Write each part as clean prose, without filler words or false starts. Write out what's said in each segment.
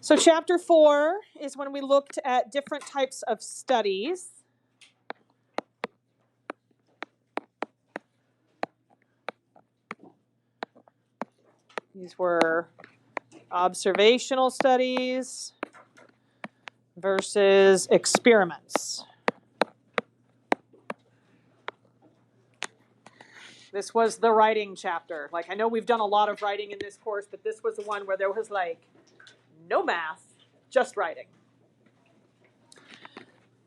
So chapter 4 is when we looked at different types of studies. These were observational studies versus experiments. This was the writing chapter. Like, I know we've done a lot of writing in this course, but this was the one where there was like no math, just writing.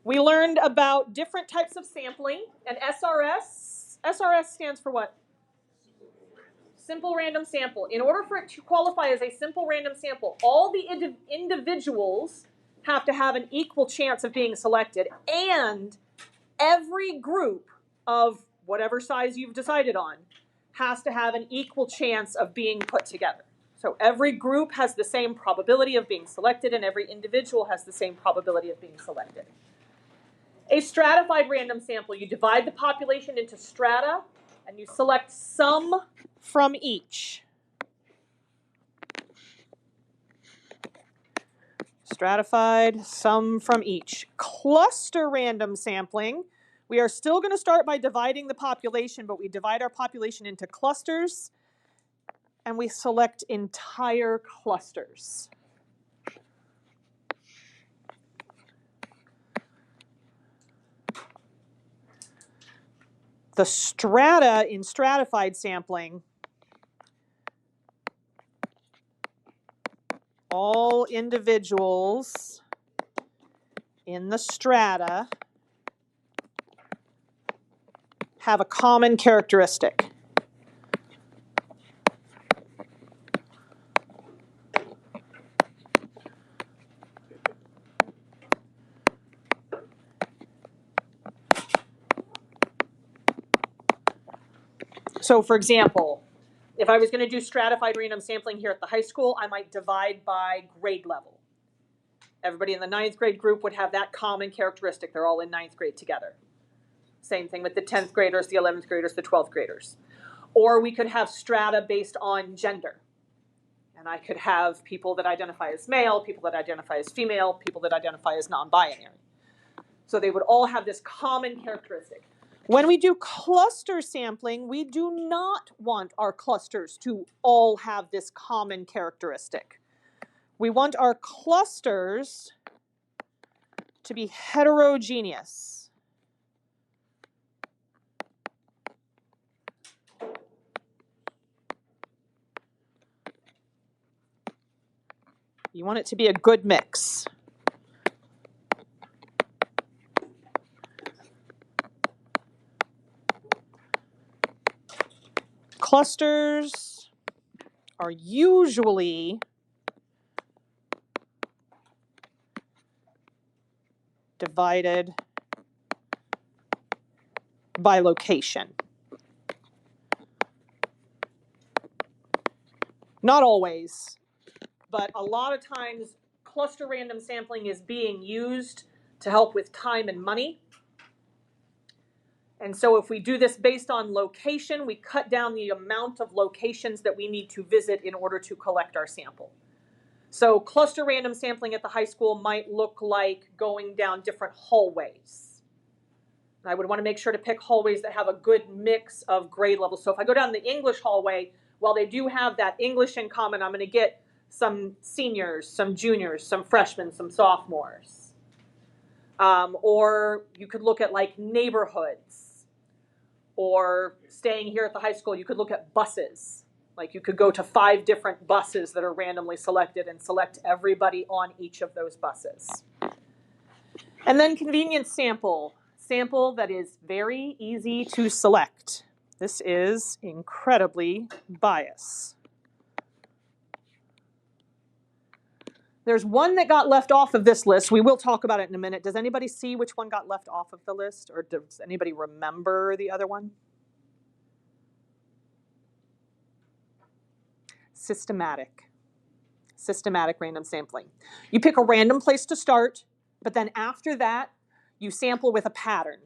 We learned about different types of sampling, and SRS stands for what? Simple random sample. In order for it to qualify as a simple random sample, all the individuals have to have an equal chance of being selected, and every group of whatever size you've decided on has to have an equal chance of being put together. So every group has the same probability of being selected, and every individual has the same probability of being selected. A stratified random sample, you divide the population into strata, and you select some from each. Stratified, some from each. Cluster random sampling, we are still going to start by dividing the population, but we divide our population into clusters, and we select entire clusters. The strata in stratified sampling, all individuals in the strata have a common characteristic. So for example, if I was going to do stratified random sampling here at the high school, I might divide by grade level. Everybody in the 9th grade group would have that common characteristic. They're all in 9th grade together. Same thing with the 10th graders, the 11th graders, the 12th graders. Or we could have strata based on gender. And I could have people that identify as male, people that identify as female, people that identify as non-binary. So they would all have this common characteristic. When we do cluster sampling, we do not want our clusters to all have this common characteristic. We want our clusters to be heterogeneous. You want it to be a good mix. Clusters are usually divided by location. Not always, but a lot of times cluster random sampling is being used to help with time and money. And so if we do this based on location, we cut down the amount of locations that we need to visit in order to collect our sample. So cluster random sampling at the high school might look like going down different hallways. And I would want to make sure to pick hallways that have a good mix of grade levels. So if I go down the English hallway, while they do have that English in common, I'm going to get some seniors, some juniors, some freshmen, some sophomores. Or you could look at like neighborhoods. Or staying here at the high school, you could look at buses. Like you could go to 5 different buses that are randomly selected and select everybody on each of those buses. And then convenience sample. Sample that is very easy to select. This is incredibly biased. There's one that got left off of this list. We will talk about it in a minute. Does anybody see which one got left off of the list? Or does anybody remember the other one? Systematic random sampling. You pick a random place to start, but then after that, you sample with a pattern.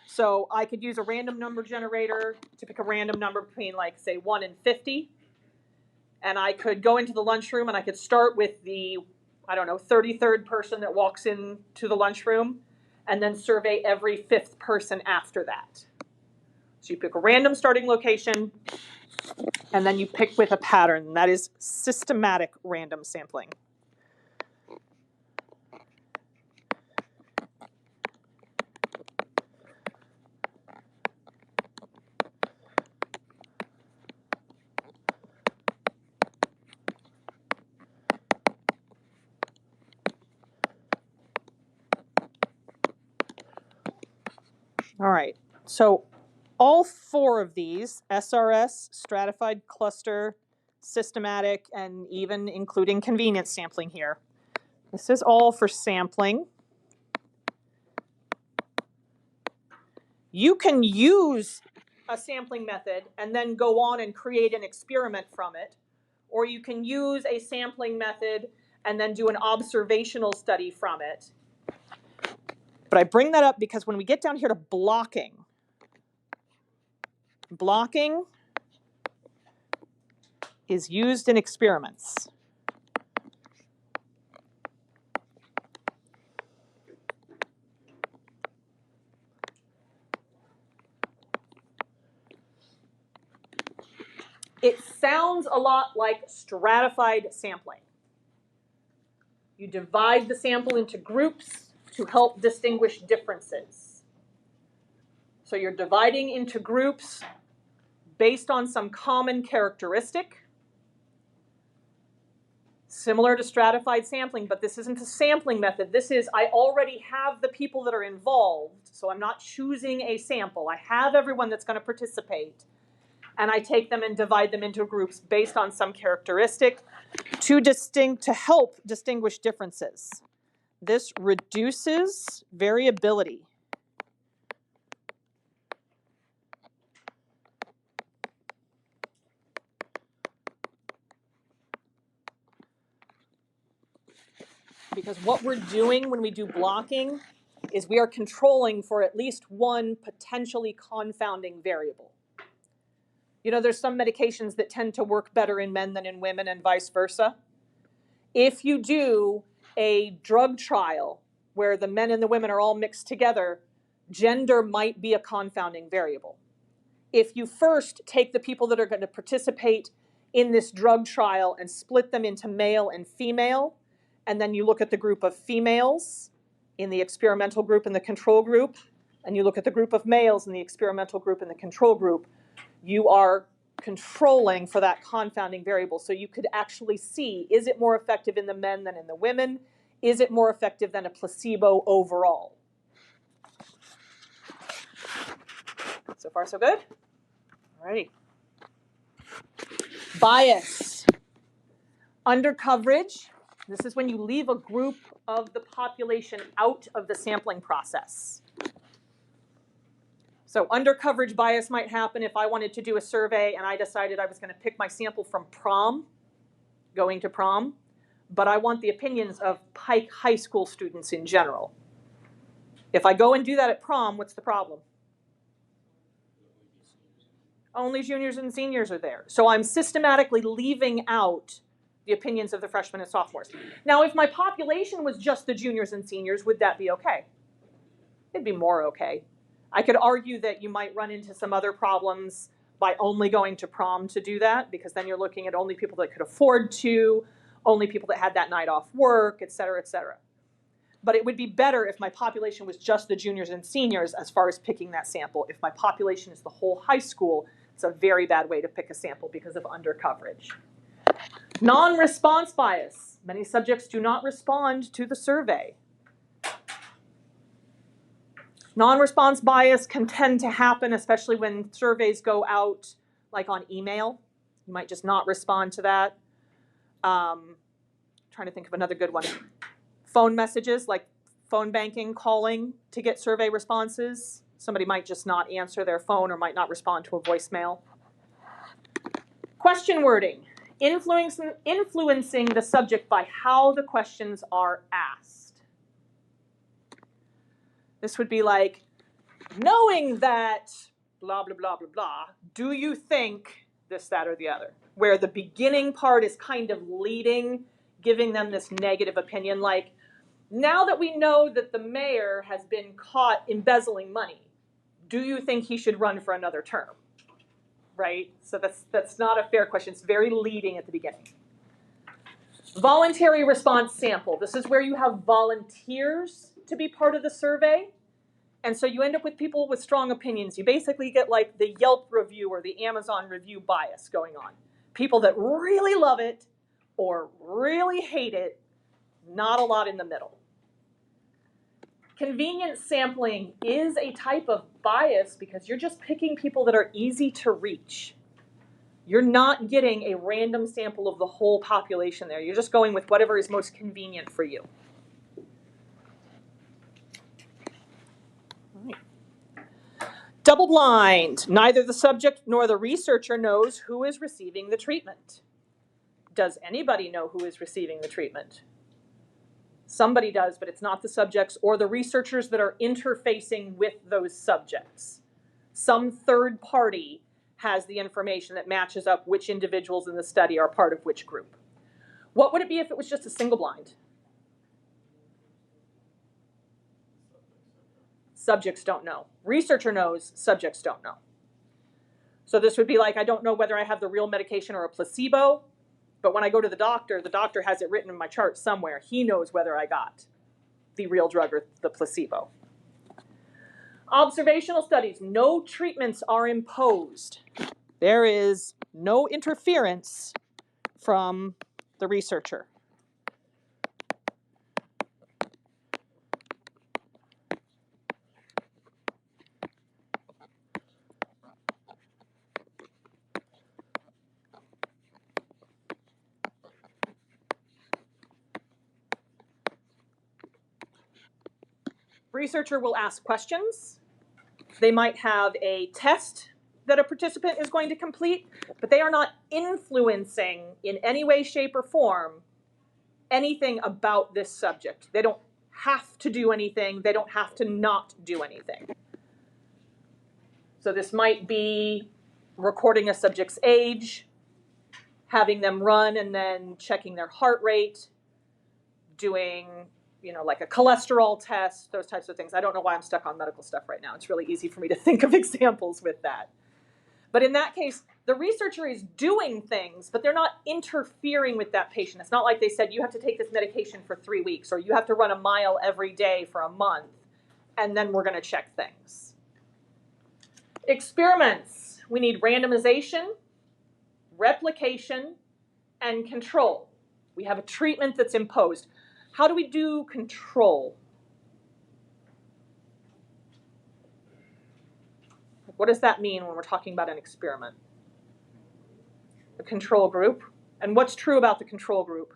So I could use a random number generator to pick a random number between, like, say, 1 and 50. And I could go into the lunchroom and I could start with the I don't know, 33rd person that walks into the lunchroom, and then survey every 5th person after that. So you pick a random starting location, and then you pick with a pattern. That is systematic random sampling. All right, so all 4 of these, SRS, stratified cluster, systematic, and even including convenience sampling here. This is all for sampling. You can use a sampling method and then go on and create an experiment from it, or you can use a sampling method and then do an observational study from it. But I bring that up because when we get down here to blocking is used in experiments. It sounds a lot like stratified sampling. You divide the sample into groups to help distinguish differences. So you're dividing into groups based on some common characteristic, similar to stratified sampling, but this isn't a sampling method. This is, I already have the people that are involved, so I'm not choosing a sample. I have everyone that's going to participate, and I take them and divide them into groups based on some characteristic to help distinguish differences. This reduces variability. Because what we're doing when we do blocking is we are controlling for at least one potentially confounding variable. You know, there's some medications that tend to work better in men than in women and vice versa. If you do a drug trial where the men and the women are all mixed together, gender might be a confounding variable. If you first take the people that are going to participate in this drug trial and split them into male and female, and then you look at the group of females in the experimental group and the control group, and you look at the group of males in the experimental group and the control group, you are controlling for that confounding variable. So you could actually see, is it more effective in the men than in the women? Is it more effective than a placebo overall? So far, so good? Alrighty. Bias. Undercoverage. This is when you leave a group of the population out of the sampling process. So undercoverage bias might happen if I wanted to do a survey and I decided I was going to pick my sample from prom, going to prom, but I want the opinions of Pike High School students in general. If I go and do that at prom, what's the problem? Only juniors and seniors are there. So I'm systematically leaving out the opinions of the freshmen and sophomores. Now, if my population was just the juniors and seniors, would that be okay? It'd be more okay. I could argue that you might run into some other problems by only going to prom to do that, because then you're looking at only people that could afford to, only people that had that night off work, et cetera, et cetera. But it would be better if my population was just the juniors and seniors as far as picking that sample. If my population is the whole high school, it's a very bad way to pick a sample because of undercoverage. Non-response bias. Many subjects do not respond to the survey. Non-response bias can tend to happen, especially when surveys go out, like on email. You might just not respond to that. Trying to think of another good one. Phone messages, like phone banking, calling to get survey responses. Somebody might just not answer their phone or might not respond to a voicemail. Question wording. Influencing the subject by how the questions are asked. This would be like, knowing that blah, blah, blah, blah, blah, do you think this, that, or the other? Where the beginning part is kind of leading, giving them this negative opinion, like, now that we know that the mayor has been caught embezzling money, do you think he should run for another term? Right? So that's not a fair question. It's very leading at the beginning. Voluntary response sample. This is where you have volunteers to be part of the survey. And so you end up with people with strong opinions. You basically get like the Yelp review or the Amazon review bias going on. People that really love it or really hate it, not a lot in the middle. Convenience sampling is a type of bias because you're just picking people that are easy to reach. You're not getting a random sample of the whole population there. You're just going with whatever is most convenient for you. All right. Double blind. Neither the subject nor the researcher knows who is receiving the treatment. Does anybody know who is receiving the treatment? Somebody does, but it's not the subjects or the researchers that are interfacing with those subjects. Some third party has the information that matches up which individuals in the study are part of which group. What would it be if it was just a single blind? Subjects don't know. Researcher knows, subjects don't know. So this would be like, I don't know whether I have the real medication or a placebo, but when I go to the doctor has it written in my chart somewhere. He knows whether I got the real drug or the placebo. Observational studies, no treatments are imposed. There is no interference from the researcher. Researcher will ask questions. They might have a test that a participant is going to complete, but they are not influencing in any way, shape, or form anything about this subject. They don't have to do anything. They don't have to not do anything. So this might be recording a subject's age, having them run and then checking their heart rate, doing like a cholesterol test, those types of things. I don't know why I'm stuck on medical stuff right now. It's really easy for me to think of examples with that. But in that case, the researcher is doing things, but they're not interfering with that patient. It's not like they said, you have to take this medication for 3 weeks, or you have to run a mile every day for a month, and then we're going to check things. Experiments. We need randomization, replication, and control. We have a treatment that's imposed. How do we do control? What does that mean when we're talking about an experiment? A control group. And what's true about the control group?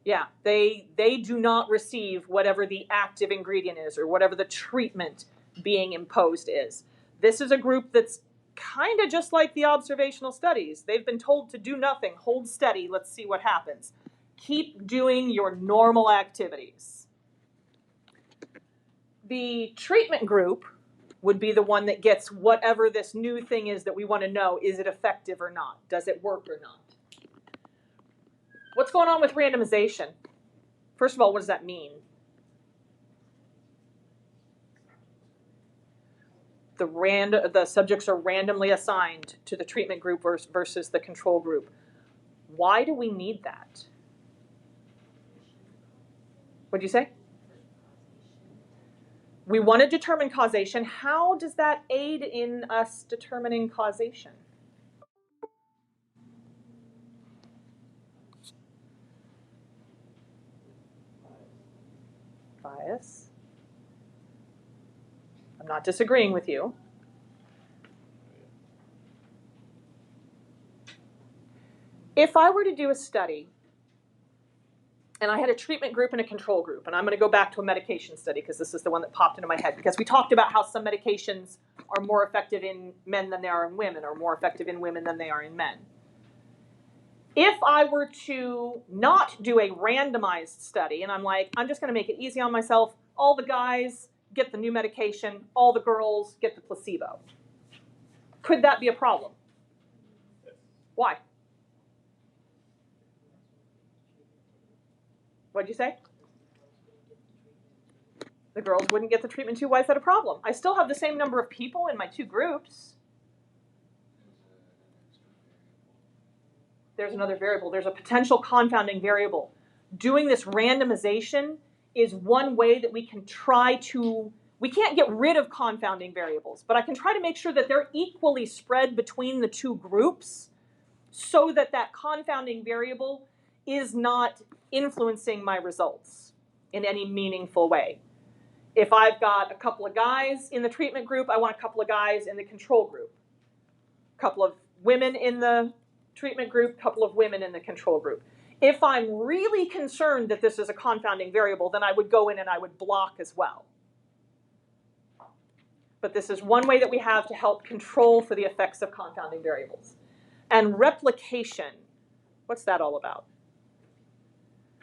Yeah, they do not receive whatever the active ingredient is or whatever the treatment being imposed is. This is a group that's kind of just like the observational studies. They've been told to do nothing, hold steady, let's see what happens. Keep doing your normal activities. The treatment group would be the one that gets whatever this new thing is that we want to know. Is it effective or not? Does it work or not? What's going on with randomization? First of all, what does that mean? The subjects are randomly assigned to the treatment group versus the control group. Why do we need that? What'd you say? We want to determine causation. How does that aid in us determining causation? Bias. I'm not disagreeing with you. If I were to do a study and I had a treatment group and a control group, and I'm going to go back to a medication study because this is the one that popped into my head, because we talked about how some medications are more effective in men than they are in women, or more effective in women than they are in men. If I were to not do a randomized study, and I'm like, I'm just going to make it easy on myself, all the guys get the new medication, all the girls get the placebo. Could that be a problem? Why? What'd you say? The girls wouldn't get the treatment too. Why is that a problem? I still have the same number of people in my two groups. There's another variable. There's a potential confounding variable. Doing this randomization is one way that we can try to, we can't get rid of confounding variables, but I can try to make sure that they're equally spread between the two groups so that that confounding variable is not influencing my results in any meaningful way. If I've got a couple of guys in the treatment group, I want a couple of guys in the control group. A couple of women in the treatment group, a couple of women in the control group. If I'm really concerned that this is a confounding variable, then I would go in and I would block as well. But this is one way that we have to help control for the effects of confounding variables. And replication, what's that all about?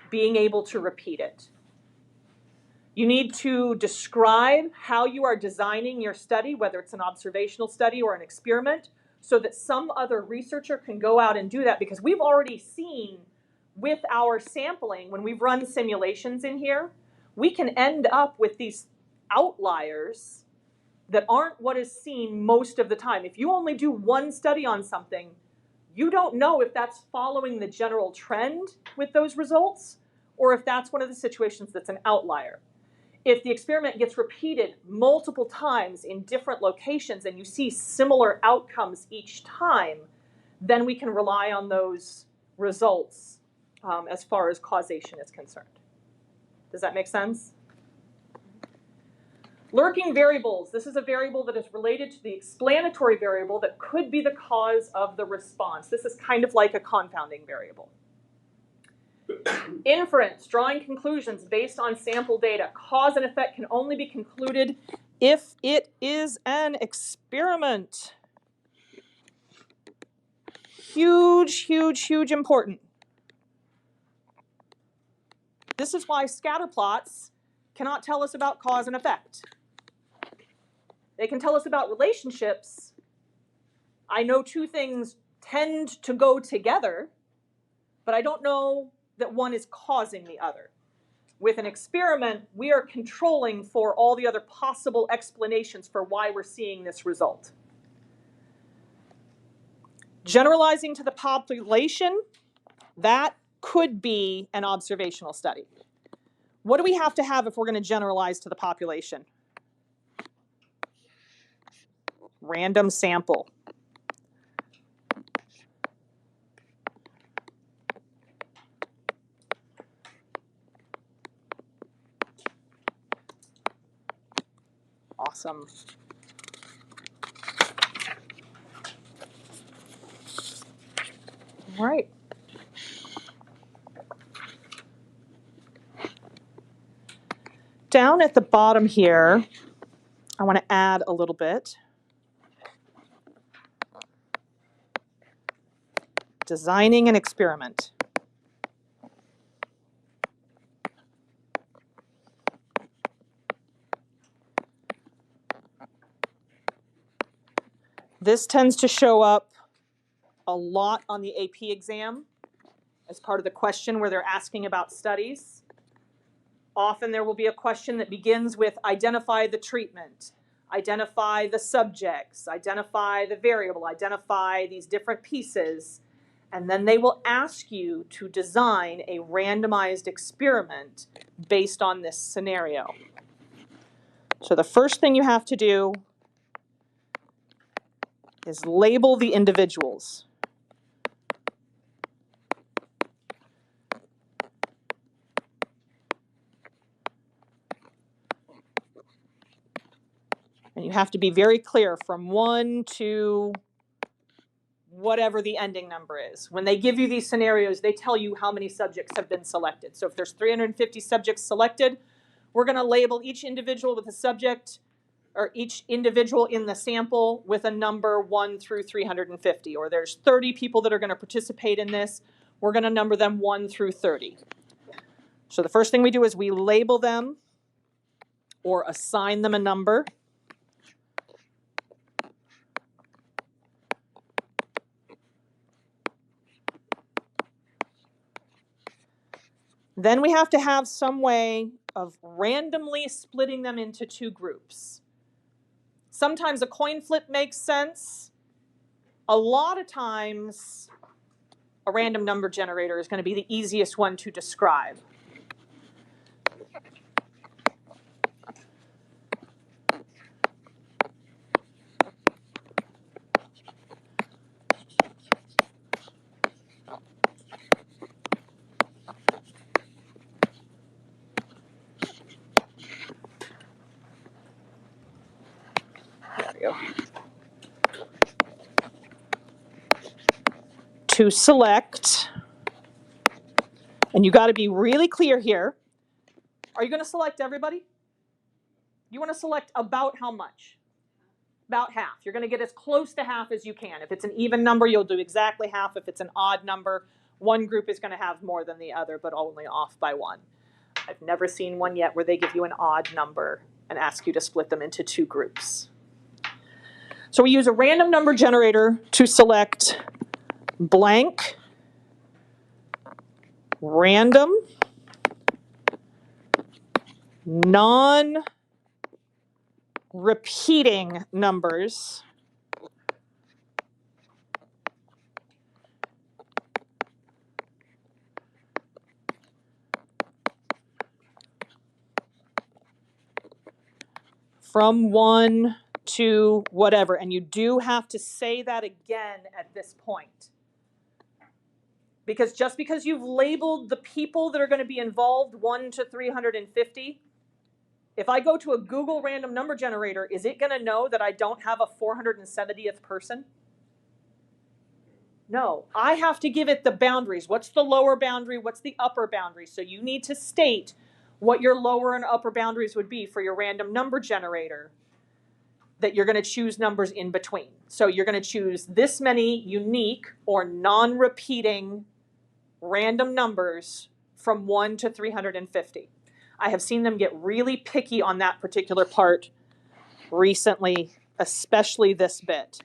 Being able to repeat it. You need to describe how you are designing your study, whether it's an observational study or an experiment, so that some other researcher can go out and do that, because we've already seen with our sampling, when we've run simulations in here, we can end up with these outliers that aren't what is seen most of the time. If you only do one study on something, you don't know if that's following the general trend with those results, or if that's one of the situations that's an outlier. If the experiment gets repeated multiple times in different locations and you see similar outcomes each time, then we can rely on those results as far as causation is concerned. Does that make sense? Lurking variables. This is a variable that is related to the explanatory variable that could be the cause of the response. This is kind of like a confounding variable. Inference, drawing conclusions based on sample data. Cause and effect can only be concluded if it is an experiment. Huge, huge, huge important. This is why scatter plots cannot tell us about cause and effect. They can tell us about relationships. I know two things tend to go together, but I don't know that one is causing the other. With an experiment, we are controlling for all the other possible explanations for why we're seeing this result. Generalizing to the population, that could be an observational study. What do we have to have if we're going to generalize to the population? Random sample. Awesome. All right. Down at the bottom here, I want to add a little bit. Designing an experiment. This tends to show up a lot on the AP exam as part of the question where they're asking about studies. Often there will be a question that begins with identify the treatment, identify the subjects, identify the variable, identify these different pieces, and then they will ask you to design a randomized experiment based on this scenario. So the first thing you have to do is label the individuals. And you have to be very clear from 1 to whatever the ending number is. When they give you these scenarios, they tell you how many subjects have been selected. So if there's 350 subjects selected, we're going to label each individual with a subject, or each individual in the sample with a number 1 through 350. Or there's 30 people that are going to participate in this. We're going to number them 1 through 30. So the first thing we do is we label them or assign them a number. Then we have to have some way of randomly splitting them into two groups. Sometimes a coin flip makes sense. A lot of times, a random number generator is going to be the easiest one to describe. There we go. To select, and you got to be really clear here. Are you going to select everybody? You want to select about how much? About half. You're going to get as close to half as you can. If it's an even number, you'll do exactly half. If it's an odd number, one group is going to have more than the other, but only off by one. I've never seen one yet where they give you an odd number and ask you to split them into two groups. So we use a random number generator to select blank, random, non-repeating numbers from 1 to whatever. And you do have to say that again at this point. Because just because you've labeled the people that are going to be involved 1 to 350, if I go to a Google random number generator, is it going to know that I don't have a 470th person? No, I have to give it the boundaries. What's the lower boundary? What's the upper boundary? So you need to state what your lower and upper boundaries would be for your random number generator that you're going to choose numbers in between. So you're going to choose this many unique or non-repeating random numbers from 1 to 350. I have seen them get really picky on that particular part recently, especially this bit.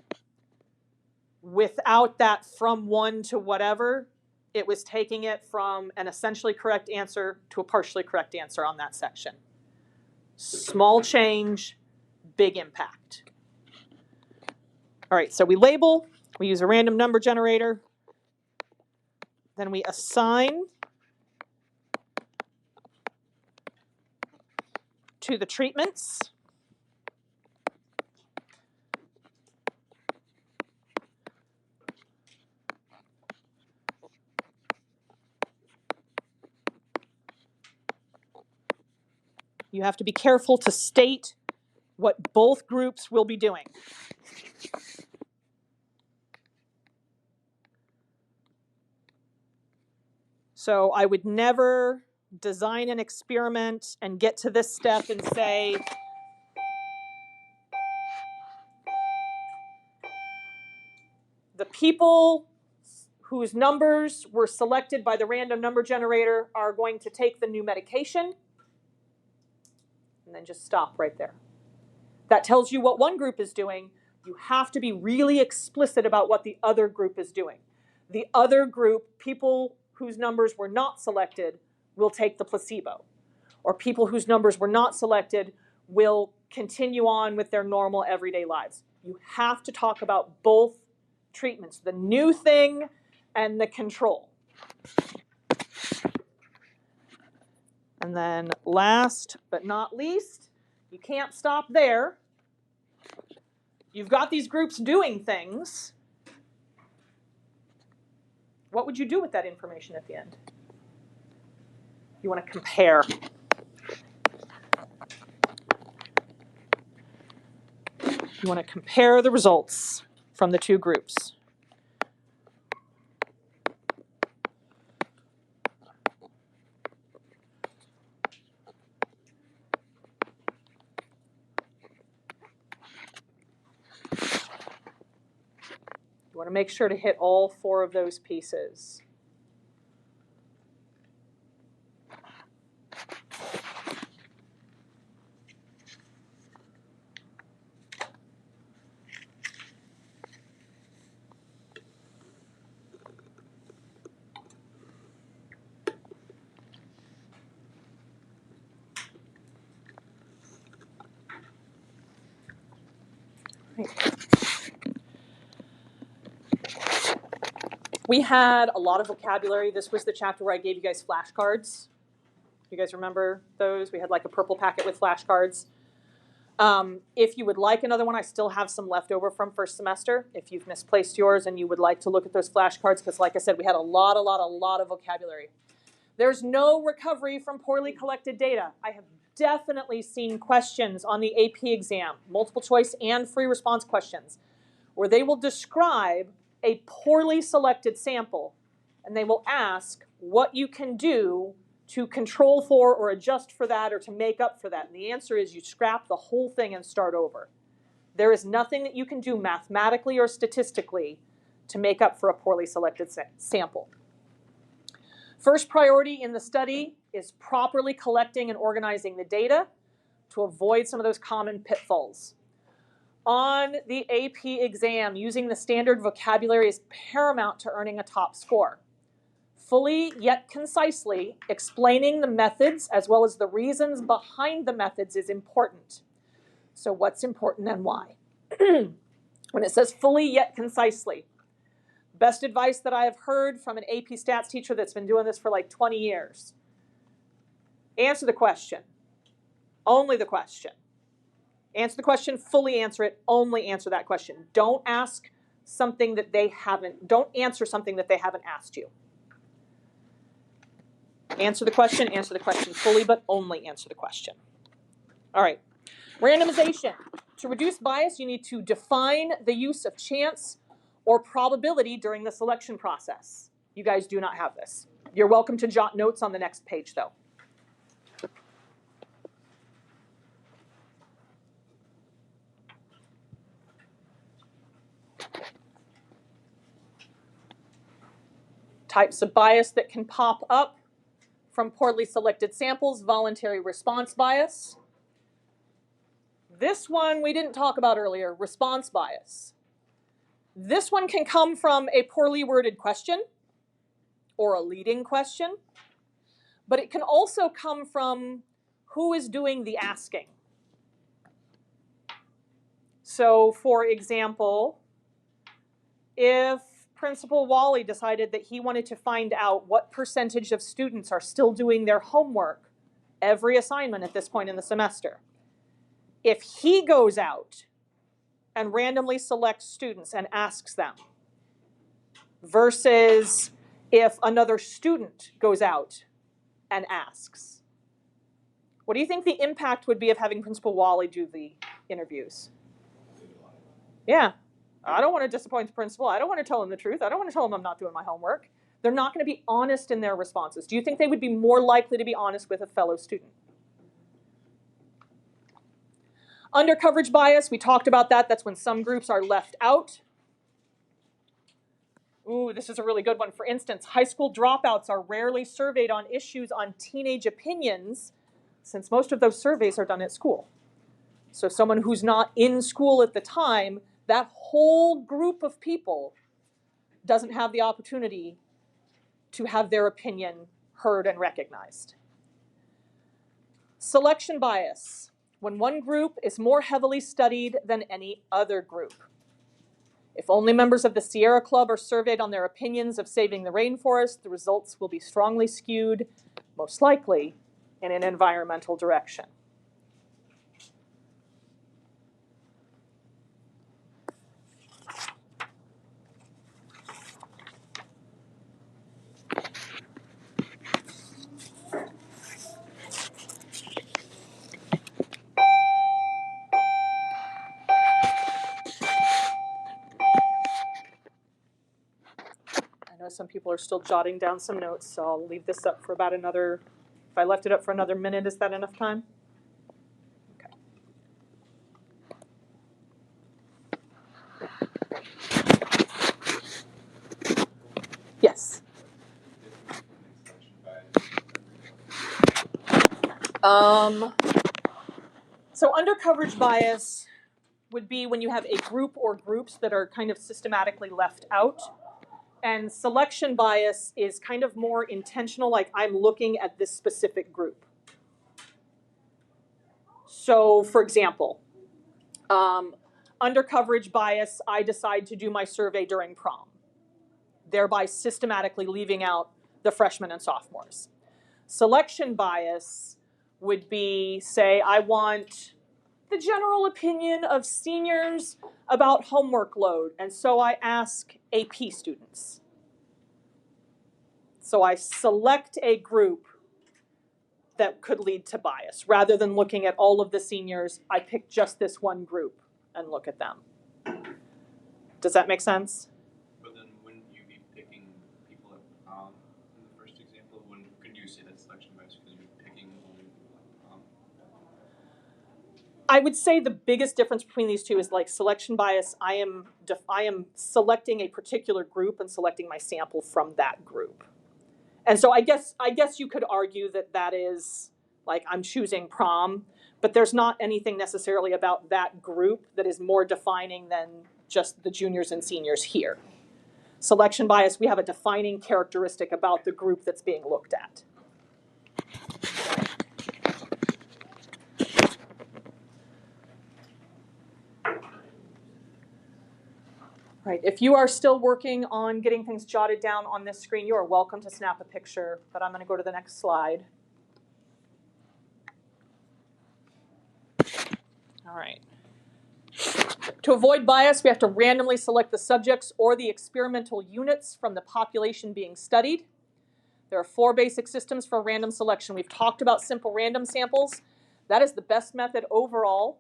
Without that from 1 to whatever, it was taking it from an essentially correct answer to a partially correct answer on that section. Small change, big impact. All right, so we label, we use a random number generator, then we assign to the treatments. You have to be careful to state what both groups will be doing. So I would never design an experiment and get to this step and say, the people whose numbers were selected by the random number generator are going to take the new medication, and then just stop right there. That tells you what one group is doing. You have to be really explicit about what the other group is doing. The other group, people whose numbers were not selected, will take the placebo. Or people whose numbers were not selected will continue on with their normal everyday lives. You have to talk about both treatments, the new thing and the control. And then last but not least, you can't stop there. You've got these groups doing things. What would you do with that information at the end? You want to compare. You want to compare the results from the two groups. You want to make sure to hit all 4 of those pieces. We had a lot of vocabulary. This was the chapter where I gave you guys flashcards. You guys remember those? We had like a purple packet with flashcards. If you would like another one, I still have some left over from first semester. If you've misplaced yours and you would like to look at those flashcards, because like I said, we had a lot of vocabulary. There's no recovery from poorly collected data. I have definitely seen questions on the AP exam, multiple choice and free response questions, where they will describe a poorly selected sample, and they will ask what you can do to control for or adjust for that or to make up for that. And the answer is you scrap the whole thing and start over. There is nothing that you can do mathematically or statistically to make up for a poorly selected sample. First priority in the study is properly collecting and organizing the data to avoid some of those common pitfalls. On the AP exam, using the standard vocabulary is paramount to earning a top score. Fully yet concisely explaining the methods as well as the reasons behind the methods is important. So what's important and why? When it says fully yet concisely, best advice that I have heard from an AP Stats teacher that's been doing this for like 20 years. Answer the question. Only the question. Answer the question, fully answer it, only answer that question. Don't ask something that they haven't, don't answer something that they haven't asked you. Answer the question fully, but only answer the question. All right, randomization. To reduce bias, you need to define the use of chance or probability during the selection process. You guys do not have this. You're welcome to jot notes on the next page, though. Types of bias that can pop up from poorly selected samples: voluntary response bias. This one we didn't talk about earlier, response bias. This one can come from a poorly worded question or a leading question, but it can also come from who is doing the asking. So, for example, if Principal Wally decided that he wanted to find out what percentage of students are still doing their homework every assignment at this point in the semester, if he goes out and randomly selects students and asks them, versus if another student goes out and asks, what do you think the impact would be of having Principal Wally do the interviews? Yeah. I don't want to disappoint the principal. I don't want to tell him the truth. I don't want to tell him I'm not doing my homework. They're not going to be honest in their responses. Do you think they would be more likely to be honest with a fellow student? Undercoverage bias, we talked about that. That's when some groups are left out. Ooh, this is a really good one. For instance, high school dropouts are rarely surveyed on issues on teenage opinions, since most of those surveys are done at school. So someone who's not in school at the time, that whole group of people doesn't have the opportunity to have their opinion heard and recognized. Selection bias, when one group is more heavily studied than any other group. If only members of the Sierra Club are surveyed on their opinions of saving the rainforest, the results will be strongly skewed, most likely, in an environmental direction. Some people are still jotting down some notes, so I'll leave this up for about another, if I left it up for another minute, is that enough time? Okay. Yes. So undercoverage bias would be when you have a group or groups that are kind of systematically left out. And selection bias is kind of more intentional, like I'm looking at this specific group. So, for example, undercoverage bias, I decide to do my survey during prom, thereby systematically leaving out the freshmen and sophomores. Selection bias would be, say, I want the general opinion of seniors about homework load, and so I ask AP students. So I select a group that could lead to bias. Rather than looking at all of the seniors, I pick just this one group and look at them. Does that make sense? But then wouldn't you be picking people at prom in the first example? Couldn't you say that's selection bias because you're picking only people at prom? I would say the biggest difference between these two is like selection bias. I am selecting a particular group and selecting my sample from that group. And so I guess you could argue that that is like I'm choosing prom, but there's not anything necessarily about that group that is more defining than just the juniors and seniors here. Selection bias, we have a defining characteristic about the group that's being looked at. Right, if you are still working on getting things jotted down on this screen, you are welcome to snap a picture, but I'm going to go to the next slide. All right. To avoid bias, we have to randomly select the subjects or the experimental units from the population being studied. There are 4 basic systems for random selection. We've talked about simple random samples. That is the best method overall.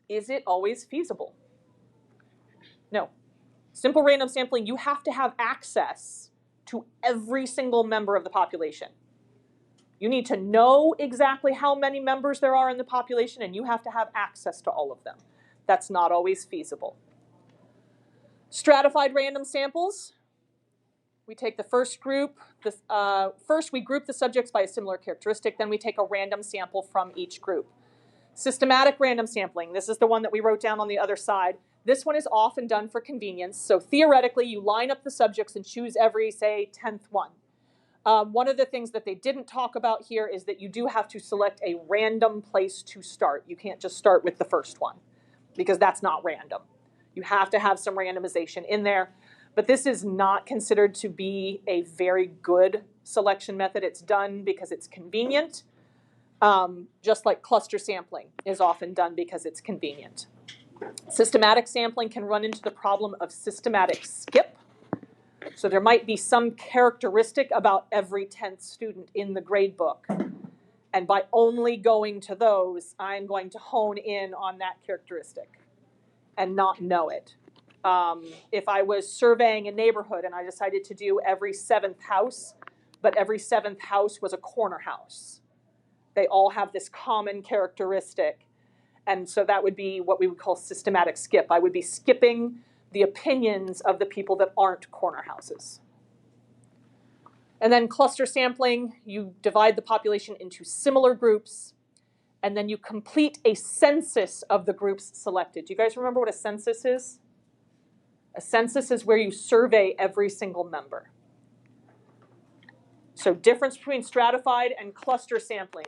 Is it always feasible? No. Simple random sampling, you have to have access to every single member of the population. You need to know exactly how many members there are in the population, and you have to have access to all of them. That's not always feasible. Stratified random samples. We take the first group. First, we group the subjects by a similar characteristic. Then we take a random sample from each group. Systematic random sampling. This is the one that we wrote down on the other side. This one is often done for convenience. So theoretically, you line up the subjects and choose every, say, 10th one. One of the things that they didn't talk about here is that you do have to select a random place to start. You can't just start with the first one because that's not random. You have to have some randomization in there. But this is not considered to be a very good selection method. It's done because it's convenient, just like cluster sampling is often done because it's convenient. Systematic sampling can run into the problem of systematic skip. So there might be some characteristic about every 10th student in the grade book. And by only going to those, I'm going to hone in on that characteristic and not know it. If I was surveying a neighborhood and I decided to do every 7th house, but every 7th house was a corner house, they all have this common characteristic. And so that would be what we would call systematic skip. I would be skipping the opinions of the people that aren't corner houses. And then cluster sampling, you divide the population into similar groups, and then you complete a census of the groups selected. Do you guys remember what a census is? A census is where you survey every single member. So difference between stratified and cluster sampling.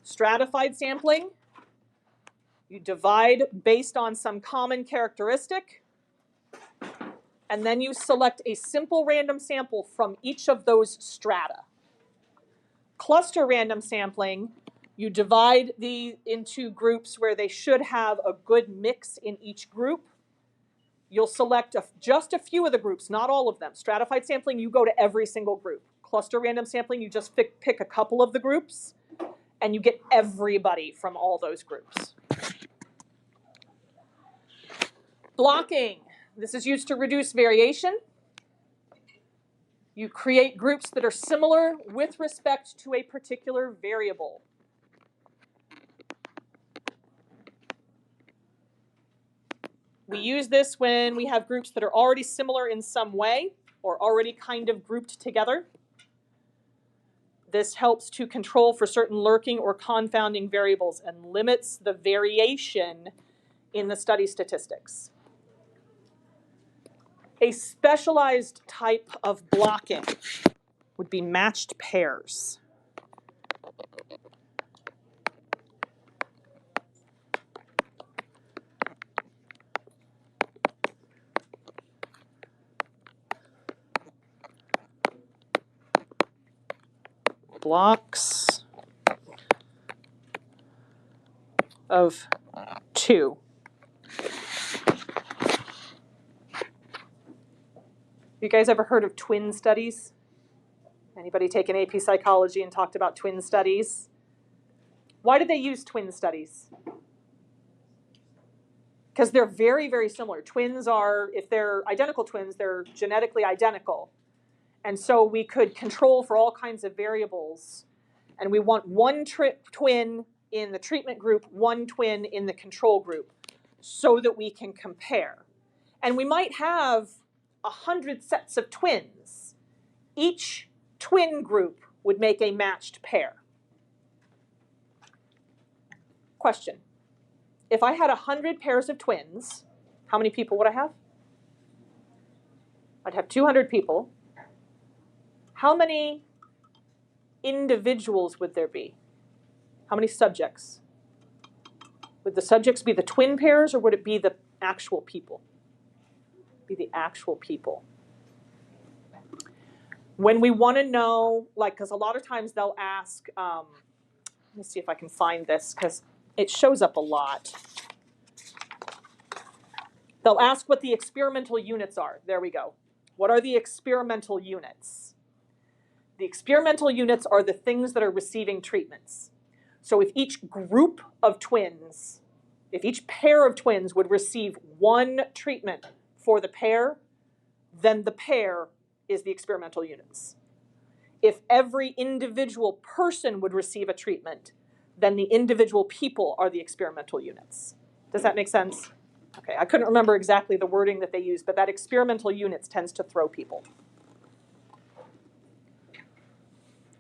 Stratified sampling, you divide based on some common characteristic, and then you select a simple random sample from each of those strata. Cluster random sampling, you divide into groups where they should have a good mix in each group. You'll select just a few of the groups, not all of them. Stratified sampling, you go to every single group. Cluster random sampling, you just pick a couple of the groups, and you get everybody from all those groups. Blocking. This is used to reduce variation. You create groups that are similar with respect to a particular variable. We use this when we have groups that are already similar in some way or already kind of grouped together. This helps to control for certain lurking or confounding variables and limits the variation in the study statistics. A specialized type of blocking would be matched pairs. blocks of 2. You guys ever heard of twin studies? Anybody taken AP psychology and talked about twin studies? Why did they use twin studies? Because they're very, very similar. Twins are, if they're identical twins, they're genetically identical. And so we could control for all kinds of variables. And we want one twin in the treatment group, one twin in the control group, so that we can compare. And we might have 100 sets of twins. Each twin group would make a matched pair. Question. If I had 100 pairs of twins, how many people would I have? I'd have 200 people. How many individuals would there be? How many subjects? Would the subjects be the twin pairs or would it be the actual people? Be the actual people. When we want to know, like, because a lot of times they'll ask, let me see if I can find this because it shows up a lot. They'll ask what the experimental units are. There we go. What are the experimental units? The experimental units are the things that are receiving treatments. So if each group of twins, if each pair of twins would receive one treatment for the pair, then the pair is the experimental units. If every individual person would receive a treatment, then the individual people are the experimental units. Does that make sense? Okay, I couldn't remember exactly the wording that they used, but that experimental units tends to throw people.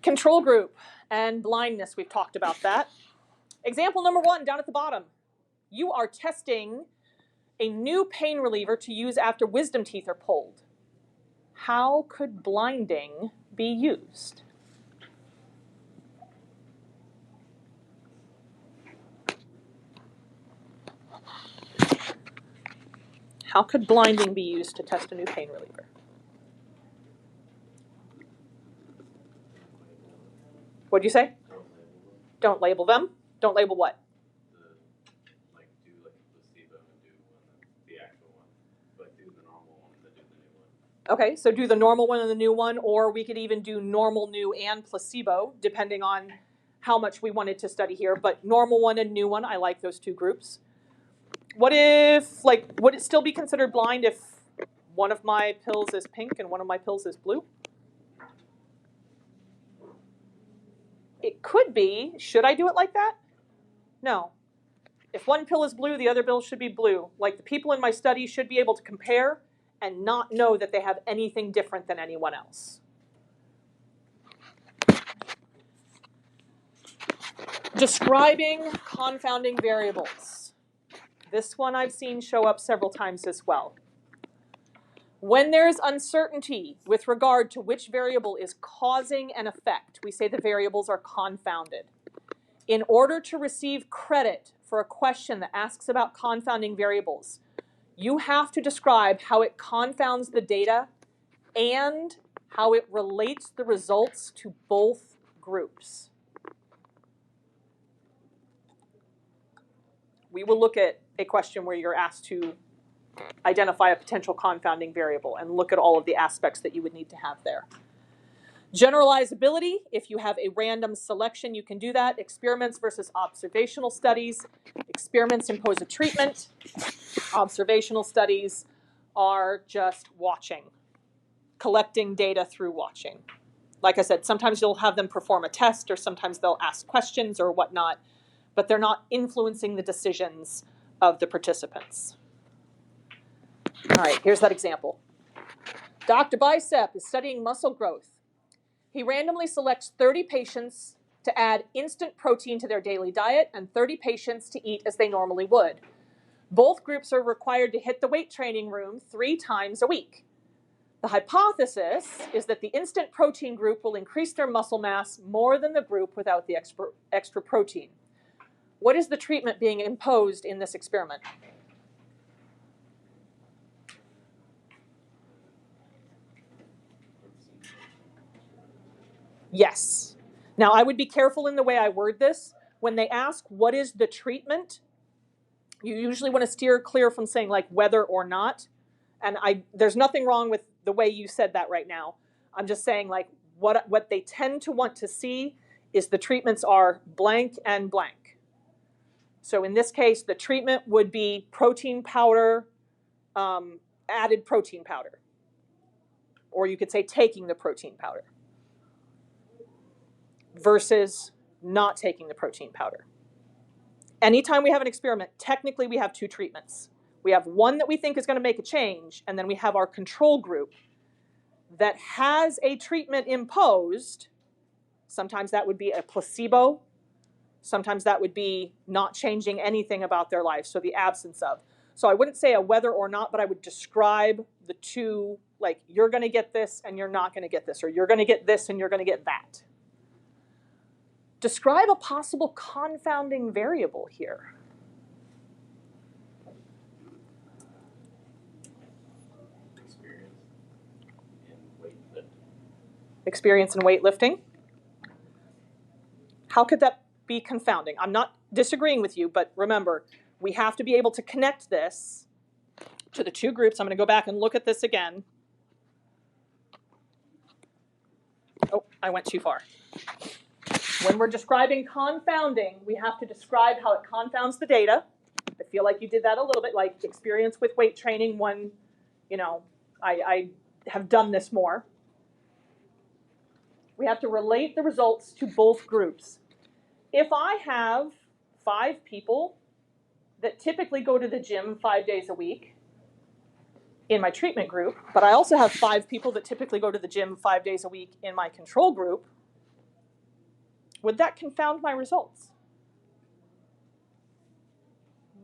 Control group and blindness, we've talked about that. Example number 1, down at the bottom. You are testing a new pain reliever to use after wisdom teeth are pulled. How could blinding be used? How could blinding be used to test a new pain reliever? What'd you say? Don't label them. Don't label what? Like do like a placebo and do the actual one, but do the normal one and then do the new one. Okay, so do the normal one and the new one, or we could even do normal, new, and placebo, depending on how much we wanted to study here. But normal one and new one, I like those two groups. What if, like, would it still be considered blind if one of my pills is pink and one of my pills is blue? It could be. Should I do it like that? No. If one pill is blue, the other pill should be blue. Like, the people in my study should be able to compare and not know that they have anything different than anyone else. Describing confounding variables. This one I've seen show up several times as well. When there's uncertainty with regard to which variable is causing an effect, we say the variables are confounded. In order to receive credit for a question that asks about confounding variables, you have to describe how it confounds the data and how it relates the results to both groups. We will look at a question where you're asked to identify a potential confounding variable and look at all of the aspects that you would need to have there. Generalizability, if you have a random selection, you can do that. Experiments versus observational studies. Experiments impose a treatment. Observational studies are just watching, collecting data through watching. Like I said, sometimes you'll have them perform a test or sometimes they'll ask questions or whatnot, but they're not influencing the decisions of the participants. All right, here's that example. Dr. Bicep is studying muscle growth. He randomly selects 30 patients to add instant protein to their daily diet and 30 patients to eat as they normally would. Both groups are required to hit the weight training room 3 times a week. The hypothesis is that the instant protein group will increase their muscle mass more than the group without the extra protein. What is the treatment being imposed in this experiment? Yes. Now, I would be careful in the way I word this. When they ask, what is the treatment? You usually want to steer clear from saying like whether or not. And there's nothing wrong with the way you said that right now. I'm just saying like what they tend to want to see is the treatments are blank and blank. So in this case, the treatment would be protein powder, added protein powder. Or you could say taking the protein powder versus not taking the protein powder. Anytime we have an experiment, technically we have two treatments. We have one that we think is going to make a change, and then we have our control group that has a treatment imposed. Sometimes that would be a placebo. Sometimes that would be not changing anything about their life, so the absence of. So I wouldn't say a whether or not, but I would describe the two, like you're going to get this and you're not going to get this, or you're going to get this and you're going to get that. Describe a possible confounding variable here. Experience in weightlifting. How could that be confounding? I'm not disagreeing with you, but remember, we have to be able to connect this to the two groups. I'm going to go back and look at this again. Oh, I went too far. When we're describing confounding, we have to describe how it confounds the data. I feel like you did that a little bit, like experience with weight training when, I have done this more. We have to relate the results to both groups. If I have 5 people that typically go to the gym 5 days a week in my treatment group, but I also have 5 people that typically go to the gym 5 days a week in my control group, would that confound my results?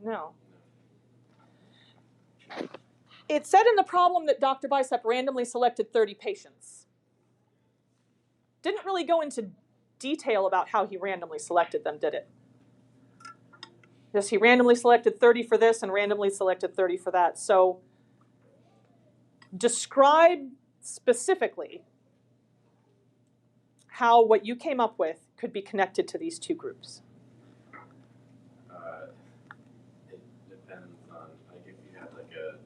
No. It said in the problem that Dr. Bicep randomly selected 30 patients. Didn't really go into detail about how he randomly selected them, did it? Yes, he randomly selected 30 for this and randomly selected 30 for that. So describe specifically how what you came up with could be connected to these two groups. It depends on, like, if you had like a,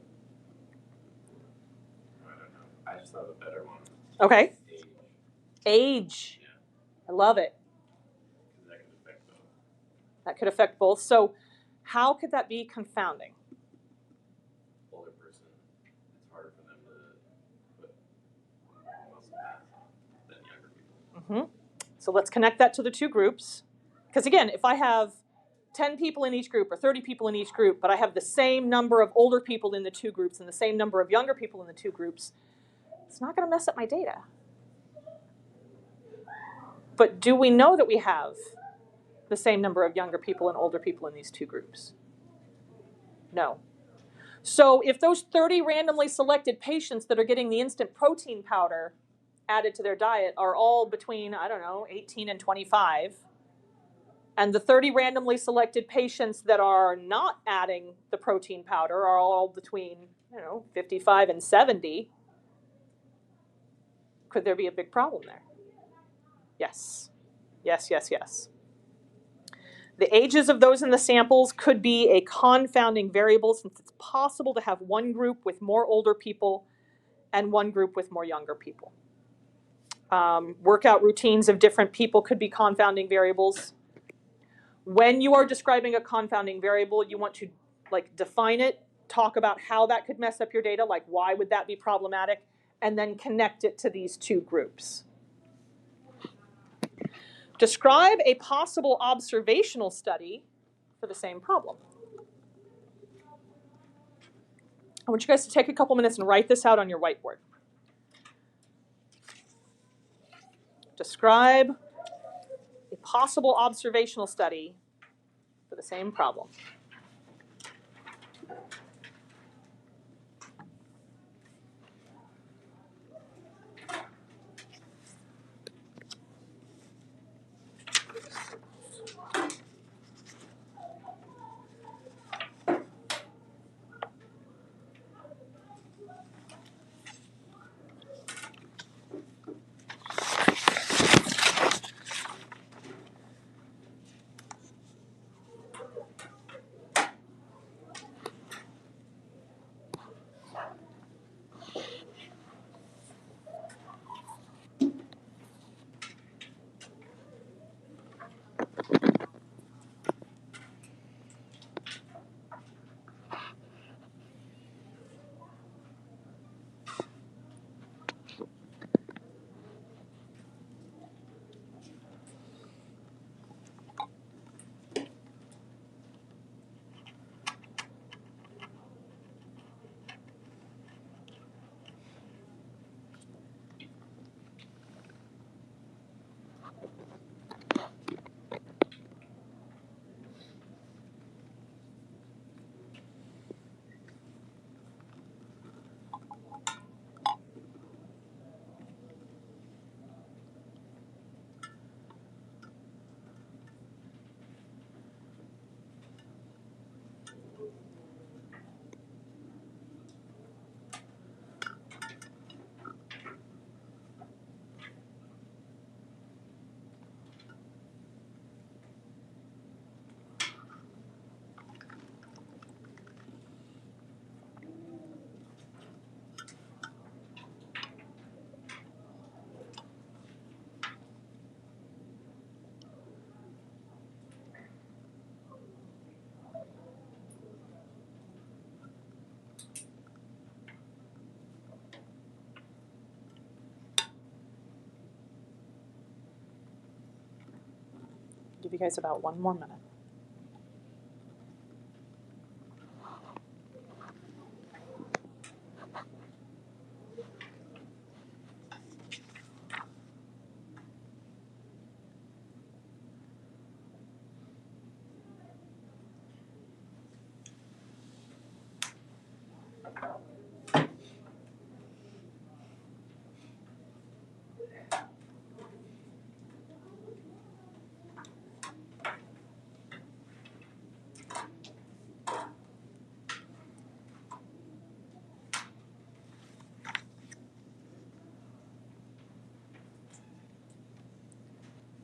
I don't know, I just thought a better one. Okay. Age. Age. Yeah. I love it. Because that could affect both. That could affect both. So how could that be confounding? Older person, it's harder for them to put muscle mass on than younger people. Mm-hmm. So let's connect that to the two groups. Because again, if I have 10 people in each group or 30 people in each group, but I have the same number of older people in the two groups and the same number of younger people in the two groups, it's not going to mess up my data. But do we know that we have the same number of younger people and older people in these two groups? No. So if those 30 randomly selected patients that are getting the instant protein powder added to their diet are all between, 18 and 25, and the 30 randomly selected patients that are not adding the protein powder are all between, 55 and 70, could there be a big problem there? Yes. Yes, yes, yes. The ages of those in the samples could be a confounding variable since it's possible to have one group with more older people and one group with more younger people. Workout routines of different people could be confounding variables. When you are describing a confounding variable, you want to define it, talk about how that could mess up your data, like why would that be problematic, and then connect it to these two groups. Describe a possible observational study for the same problem. I want you guys to take a couple minutes and write this out on your whiteboard. Describe a possible observational study for the same problem. Give you guys about 1 more minute.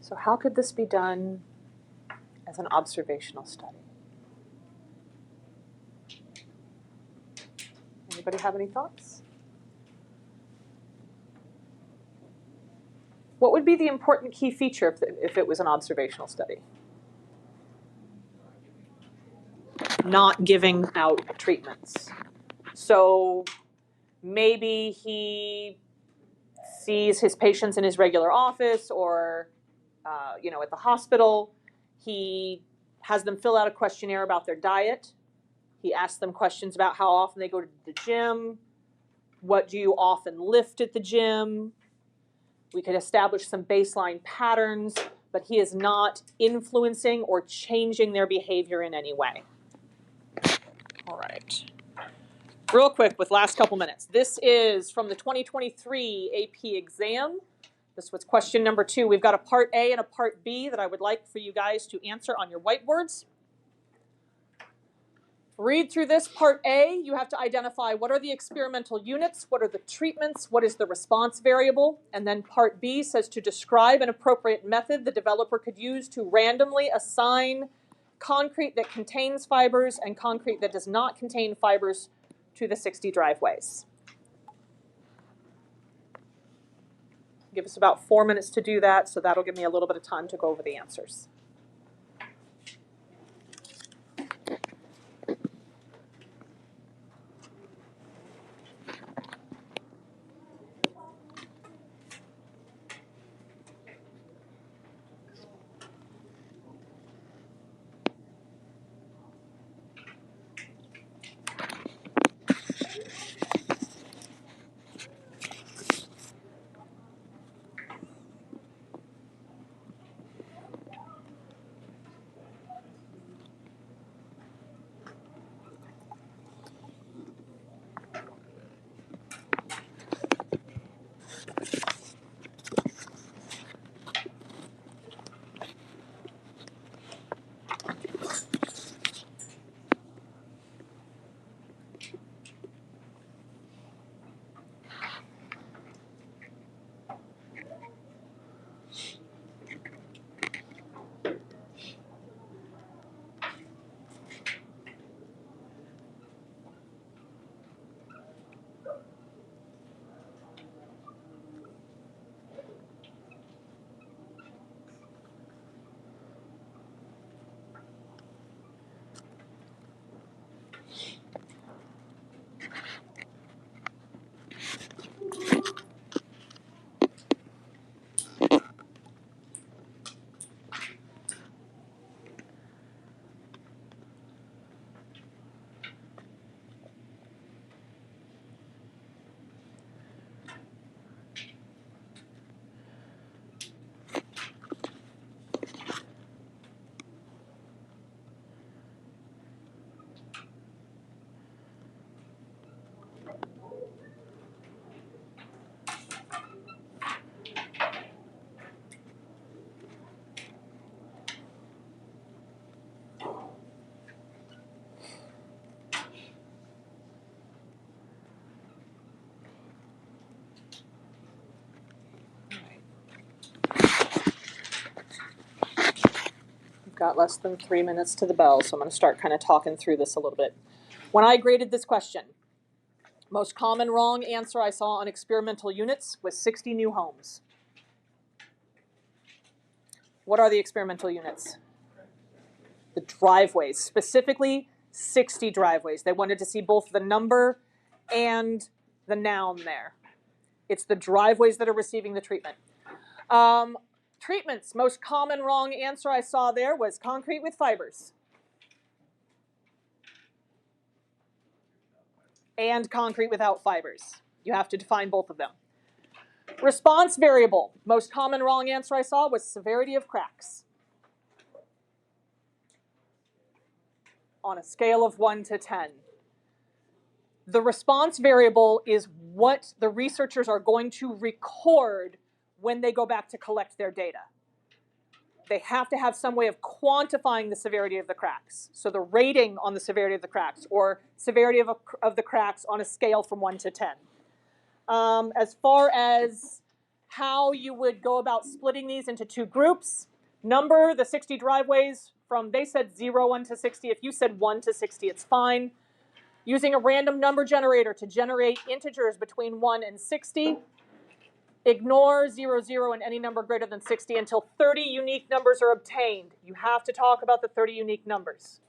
So how could this be done as an observational study? Anybody have any thoughts? What would be the important key feature if it was an observational study? Not giving out treatments. So maybe he sees his patients in his regular office or at the hospital. He has them fill out a questionnaire about their diet. He asks them questions about how often they go to the gym. What do you often lift at the gym? We could establish some baseline patterns, but he is not influencing or changing their behavior in any way. All right. Real quick with last couple minutes. This is from the 2023 AP exam. This was question number 2. We've got a part A and a part B that I would like for you guys to answer on your whiteboards. Read through this. Part A, you have to identify what are the experimental units, what are the treatments, what is the response variable, and then part B says to describe an appropriate method the developer could use to randomly assign concrete that contains fibers and concrete that does not contain fibers to the 60 driveways. Give us about 4 minutes to do that, so that'll give me a little bit of time to go over the answers. Got less than 3 minutes to the bell, so I'm going to start kind of talking through this a little bit. When I graded this question, most common wrong answer I saw on experimental units was 60 new homes. What are the experimental units? The driveways, specifically 60 driveways. They wanted to see both the number and the noun there. It's the driveways that are receiving the treatment. Treatments, most common wrong answer I saw there was concrete with fibers. And concrete without fibers. You have to define both of them. Response variable, most common wrong answer I saw was severity of cracks. On a scale of 1 to 10. The response variable is what the researchers are going to record when they go back to collect their data. They have to have some way of quantifying the severity of the cracks. So the rating on the severity of the cracks, or severity of the cracks on a scale from 1 to 10. As far as how you would go about splitting these into two groups, number the 60 driveways from, they said 0, 1 to 60. If you said 1 to 60, it's fine. Using a random number generator to generate integers between 1 and 60. Ignore 0, 0 and any number greater than 60 until 30 unique numbers are obtained. You have to talk about the 30 unique numbers.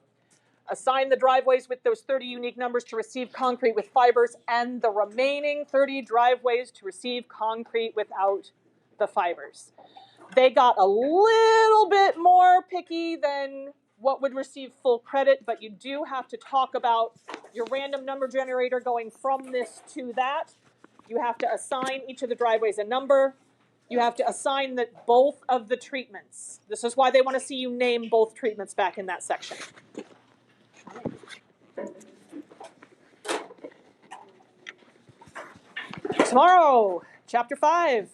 Assign the driveways with those 30 unique numbers to receive concrete with fibers, and the remaining 30 driveways to receive concrete without the fibers. They got a little bit more picky than what would receive full credit, but you do have to talk about your random number generator going from this to that. You have to assign each of the driveways a number. You have to assign both of the treatments. This is why they want to see you name both treatments back in that section. Tomorrow, chapter 5.